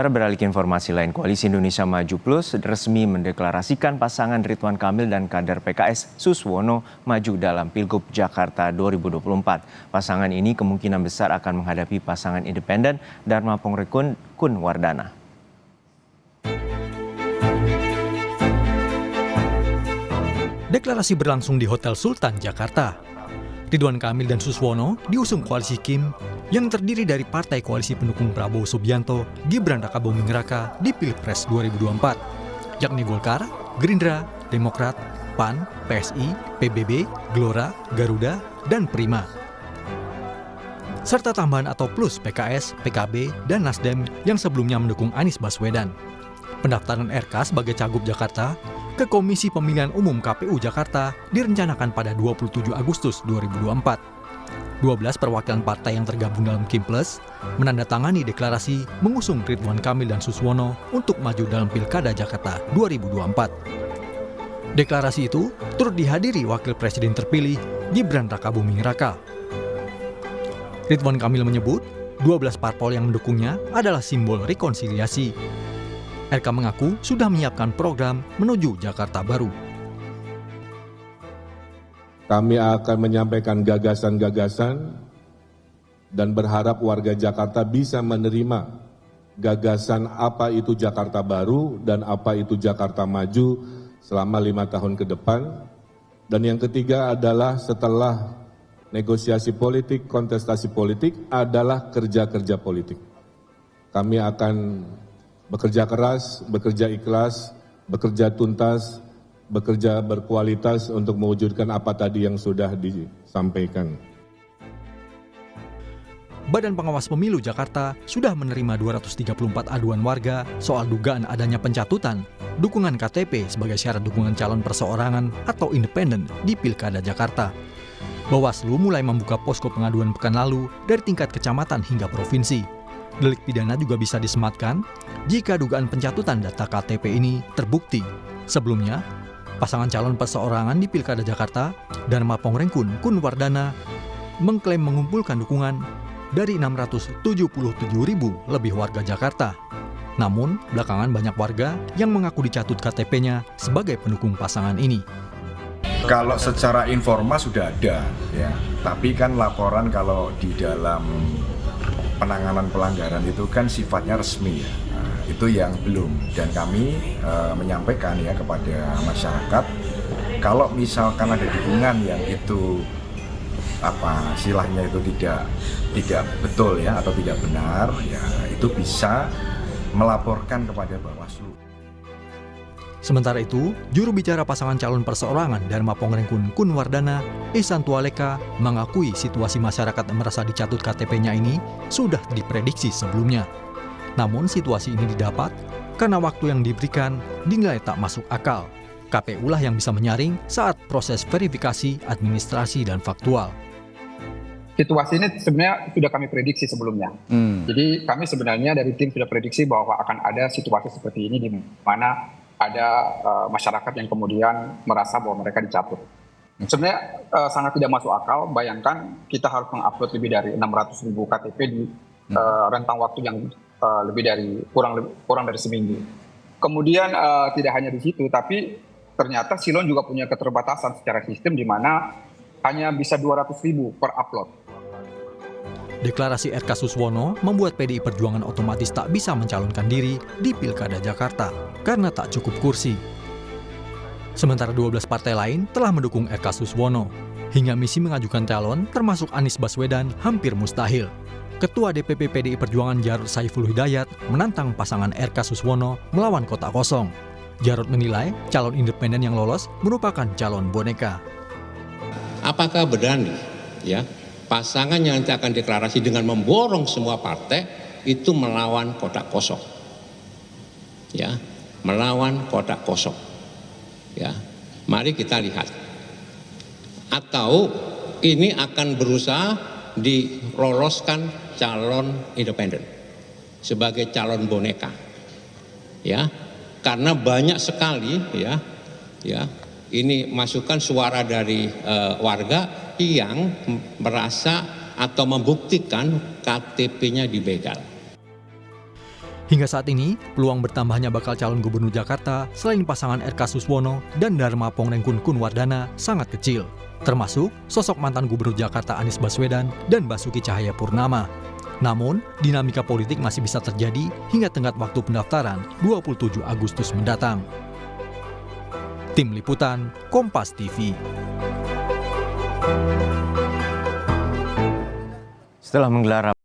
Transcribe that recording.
Beralih ke informasi lain, Koalisi Indonesia Maju Plus resmi mendeklarasikan pasangan Ridwan Kamil dan kader PKS Suswono maju dalam Pilgub Jakarta 2024. Pasangan ini kemungkinan besar akan menghadapi pasangan independen Dharma Pongrekun Kunwardana. Deklarasi berlangsung di Hotel Sultan, Jakarta. Ridwan Kamil dan Suswono diusung koalisi Kim yang terdiri dari partai koalisi pendukung Prabowo Subianto, Gibran Rakabuming Raka di Pilpres 2024, yakni Golkar, Gerindra, Demokrat, PAN, PSI, PBB, Gelora, Garuda, dan Prima. Serta tambahan atau plus PKS, PKB, dan Nasdem yang sebelumnya mendukung Anies Baswedan. Pendaftaran RK sebagai Cagup Jakarta ke Komisi Pemilihan Umum KPU Jakarta direncanakan pada 27 Agustus 2024. 12 perwakilan partai yang tergabung dalam Kim Plus menandatangani deklarasi mengusung Ridwan Kamil dan Suswono untuk maju dalam Pilkada Jakarta 2024. Deklarasi itu turut dihadiri Wakil Presiden terpilih Gibran Rakabuming Raka. Ridwan Kamil menyebut 12 parpol yang mendukungnya adalah simbol rekonsiliasi. RK mengaku sudah menyiapkan program menuju Jakarta Baru. Kami akan menyampaikan gagasan-gagasan dan berharap warga Jakarta bisa menerima gagasan apa itu Jakarta Baru dan apa itu Jakarta Maju selama 5 tahun ke depan. Dan yang ketiga adalah setelah negosiasi politik, kontestasi politik adalah kerja-kerja politik. Kami akan bekerja keras, bekerja ikhlas, bekerja tuntas, bekerja berkualitas untuk mewujudkan apa tadi yang sudah disampaikan. Badan Pengawas Pemilu Jakarta sudah menerima 234 aduan warga soal dugaan adanya pencatutan dukungan KTP sebagai syarat dukungan calon perseorangan atau independen di Pilkada Jakarta. Bawaslu mulai membuka posko pengaduan pekan lalu dari tingkat kecamatan hingga provinsi. Delik pidana juga bisa disematkan jika dugaan pencatutan data KTP ini terbukti. Sebelumnya, pasangan calon perseorangan di Pilkada Jakarta, Dharma Pongrekun Kunwardana, mengklaim mengumpulkan dukungan dari 677.000 lebih warga Jakarta. Namun, belakangan banyak warga yang mengaku dicatut KTP-nya sebagai pendukung pasangan ini. Kalau secara informal sudah ada, ya. Tapi kan laporan kalau di dalam penanganan pelanggaran itu kan sifatnya resmi, ya. Nah, itu yang belum, dan kami menyampaikan ya kepada masyarakat kalau misalkan ada dukungan yang itu istilahnya itu tidak betul ya atau tidak benar, ya itu bisa melaporkan kepada Bawaslu. Sementara itu, juru bicara pasangan calon perseorangan Dharma Pongrekun Kunwardana, Ihsan Tualeka, mengakui situasi masyarakat yang merasa dicatut KTP-nya ini sudah diprediksi sebelumnya. Namun situasi ini didapat karena waktu yang diberikan dinilai tak masuk akal. KPU lah yang bisa menyaring saat proses verifikasi, administrasi, dan faktual. Situasi ini sebenarnya sudah kami prediksi sebelumnya. Jadi kami sebenarnya dari tim sudah prediksi bahwa akan ada situasi seperti ini di mana ada masyarakat yang kemudian merasa bahwa mereka dicatut. Sebenarnya sangat tidak masuk akal. Bayangkan kita harus mengupload lebih dari 600.000 KTP di rentang waktu yang lebih dari kurang dari seminggu. Kemudian tidak hanya di situ, tapi ternyata Silon juga punya keterbatasan secara sistem di mana hanya bisa 200.000 per upload. Deklarasi RK Suswono membuat PDI Perjuangan otomatis tak bisa mencalonkan diri di Pilkada Jakarta karena tak cukup kursi. Sementara 12 partai lain telah mendukung RK Suswono. Hingga misi mengajukan calon termasuk Anies Baswedan hampir mustahil. Ketua DPP PDI Perjuangan Jarod Saiful Hidayat menantang pasangan RK Suswono melawan kotak kosong. Jarod menilai calon independen yang lolos merupakan calon boneka. Apakah berani ya pasangan yang nanti akan deklarasi dengan memborong semua partai itu melawan kotak kosong, ya, melawan kotak kosong, ya. Mari kita lihat. Atau ini akan berusaha diloloskan calon independen sebagai calon boneka, ya, karena banyak sekali, ya, ini masukan suara dari warga yang merasa atau membuktikan KTP-nya dibegal. Hingga saat ini, peluang bertambahnya bakal calon gubernur Jakarta selain pasangan RK Suswono dan Dharma Pongrengkun Kunwardana sangat kecil, termasuk sosok mantan gubernur Jakarta Anies Baswedan dan Basuki Cahayapurnama. Namun, dinamika politik masih bisa terjadi hingga tenggat waktu pendaftaran 27 Agustus mendatang. Tim Liputan, Kompas TV. Setelah menggelar